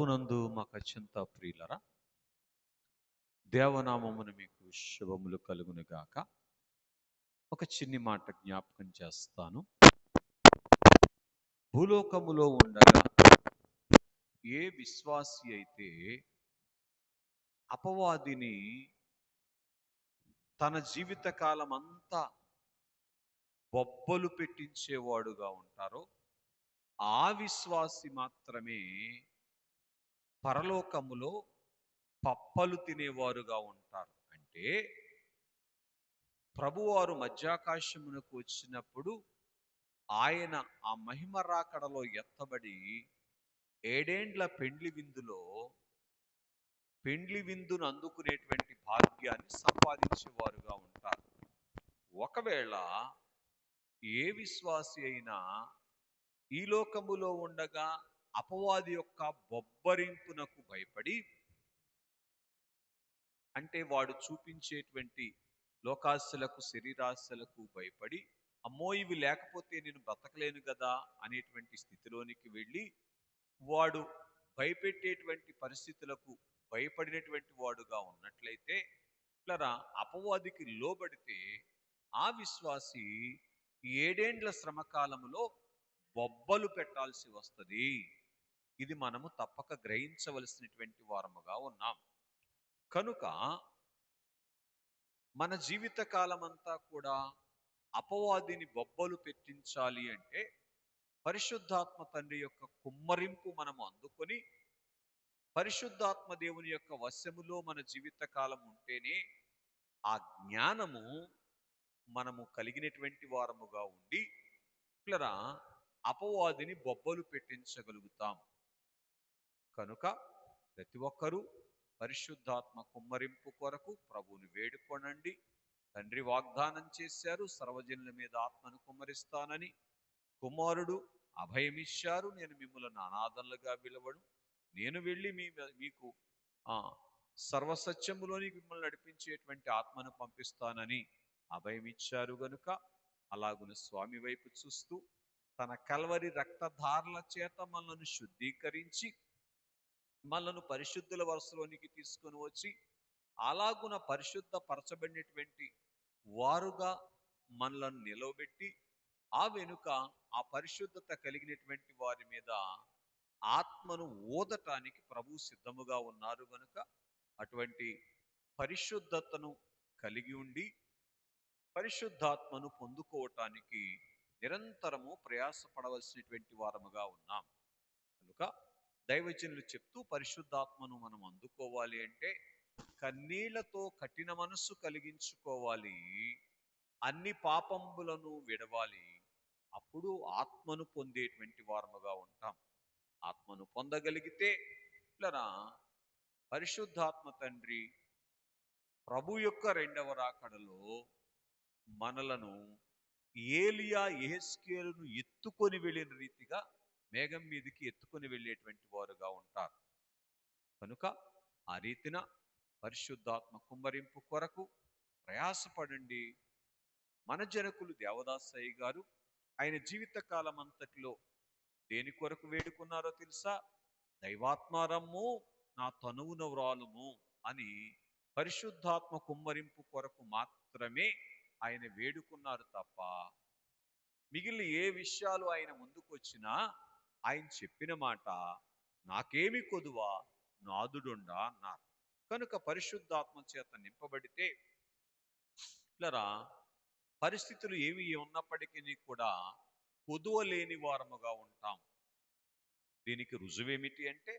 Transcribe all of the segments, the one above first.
ప్రభునందు మాకు అత్యంత ప్రియులరా, దేవనామమున మీకు శుభములు కలుగును గాక. ఒక చిన్ని మాట జ్ఞాపకం చేస్తాను. భూలోకములో ఉండగా ఏ విశ్వాసి అయితే అపవాదిని తన జీవిత కాలం అంతా బొబ్బలు పెట్టించేవాడుగా ఉంటారో, ఆ విశ్వాసి మాత్రమే పరలోకములో పప్పలు తినేవారుగా ఉంటారు. అంటే ప్రభువారు మధ్యాకాశమునకు వచ్చినప్పుడు ఆయన ఆ మహిమ రాకడలో ఎత్తబడి ఏడేండ్ల పెండ్లి విందును అందుకునేటువంటి భాగ్యాన్ని సంపాదించేవారుగా ఉంటారు. ఒకవేళ ఏ విశ్వాసి అయినా ఈ లోకములో ఉండగా అపవాది యొక్క బొబ్బరింపునకు భయపడి, అంటే వాడు చూపించేటువంటి లోకాశలకు శరీరాశలకు భయపడి, అమ్మో ఇవి లేకపోతే నేను బ్రతకలేను కదా అనేటువంటి స్థితిలోనికి వెళ్ళి వాడు భయపెట్టేటువంటి పరిస్థితులకు భయపడినటువంటి వాడుగా ఉన్నట్లయితే, ఇట్లా అపవాదికి లోబడితే ఆ విశ్వాసి ఏడేండ్ల శ్రమకాలములో బొబ్బలు పెట్టాల్సి వస్తుంది. ఇది మనము తప్పక గ్రహించవలసినటువంటి వారముగా ఉన్నాం. కనుక మన జీవిత కాలమంతా కూడా అపవాదిని బొబ్బలు పెట్టించాలి అంటే పరిశుద్ధాత్మ తండ్రి యొక్క కుమ్మరింపు మనము అందుకొని పరిశుద్ధాత్మ దేవుని యొక్క వశములో మన జీవిత కాలం ఉంటేనే ఆ జ్ఞానము మనము కలిగినటువంటి వారముగా ఉండి ఇట్లా అపవాదిని బొబ్బలు పెట్టించగలుగుతాం. కనుక ప్రతి ఒక్కరూ పరిశుద్ధాత్మ కుమ్మరింపు కొరకు ప్రభువుని వేడుకొనండి. తండ్రి వాగ్దానం చేశారు, సర్వజనుల మీద ఆత్మను కుమ్మరిస్తానని. కుమారుడు అభయమిచ్చారు, నేను మిమ్మల్ని అనాథలుగా విలువను, నేను వెళ్ళి మీకు సర్వసత్యములోనికి మిమ్మల్ని నడిపించేటువంటి ఆత్మను పంపిస్తానని అభయమిచ్చారు. గనుక అలాగున స్వామి వైపు చూస్తూ తన కల్వరి రక్తధారల చేత మనలను శుద్ధీకరించి మనలను పరిశుద్ధుల వరుసలోనికి తీసుకొని వచ్చి అలాగున పరిశుద్ధ పరచబడినటువంటి వారుగా మనలను నిలవబెట్టి ఆ వెనుక ఆ పరిశుద్ధత కలిగినటువంటి వారి మీద ఆత్మను ఓదటానికి ప్రభు సిద్ధముగా ఉన్నారు. కనుక అటువంటి పరిశుద్ధతను కలిగి ఉండి పరిశుద్ధాత్మను పొందుకోవటానికి నిరంతరము ప్రయాసపడవలసినటువంటి వారముగా ఉన్నాం. కనుక దైవజనులు చెప్తూ పరిశుద్ధాత్మను మనం అందుకోవాలి అంటే కన్నీళ్లతో కఠిన మనస్సు కలిగించుకోవాలి, అన్ని పాపంబులను విడవాలి. అప్పుడు ఆత్మను పొందేటువంటి వారముగా ఉంటాం. ఆత్మను పొందగలిగితే ఇట్లా పరిశుద్ధాత్మ తండ్రి ప్రభు యొక్క రెండవ రాకడలో మనలను ఏలియా యెహెజ్కేలును ఎత్తుకొని వెళ్ళిన రీతిగా మేఘం మీదకి ఎత్తుకొని వెళ్ళేటువంటి వారుగా ఉంటారు. కనుక ఆ రీతిన పరిశుద్ధాత్మ కుమ్మరింపు కొరకు ప్రయాసపడండి. మన జనకులు దేవదాసయ్య గారు ఆయన జీవిత కాలం అంతటిలో దేని కొరకు వేడుకున్నారో తెలుసా? దైవాత్మారమ్ము నా తనువున వ్రాలుము అని పరిశుద్ధాత్మ కుమ్మరింపు కొరకు మాత్రమే ఆయన వేడుకున్నారు తప్ప మిగిలిన ఏ విషయాలు ఆయన ముందుకు వచ్చినా ఆయన చెప్పిన మాట నాకేమి కొదువా నాదుడుండా అన్నారు. కనుక పరిశుద్ధాత్మ చేత నింపబడితే ఇట్లా పరిస్థితులు ఏవి ఉన్నప్పటికీ కూడా కొదువ లేని వారముగా ఉంటాం. దీనికి రుజువేమిటి అంటే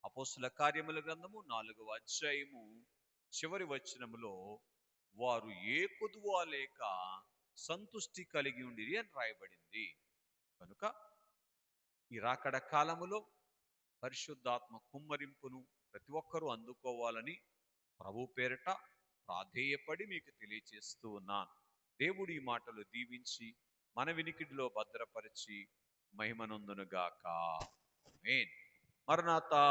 అపోస్తుల కార్యముల గ్రంథము 4వ అధ్యాయము చివరి వచనములో వారు ఏ కొదువ లేక సంతుష్టి కలిగి ఉండిరి అని రాయబడింది. కనుక ఈ రాకడ కాలములో పరిశుద్ధాత్మ కుమ్మరింపును ప్రతి ఒక్కరూ అందుకోవాలని ప్రభు పేరట ప్రాధేయపడి మీకు తెలియచేస్తూ ఉన్నాను. దేవుడి ఈ మాటలు దీవించి మన వినికిడిలో భద్రపరిచి మహిమనొందునుగాక. ఆమేన్. మరణాతా.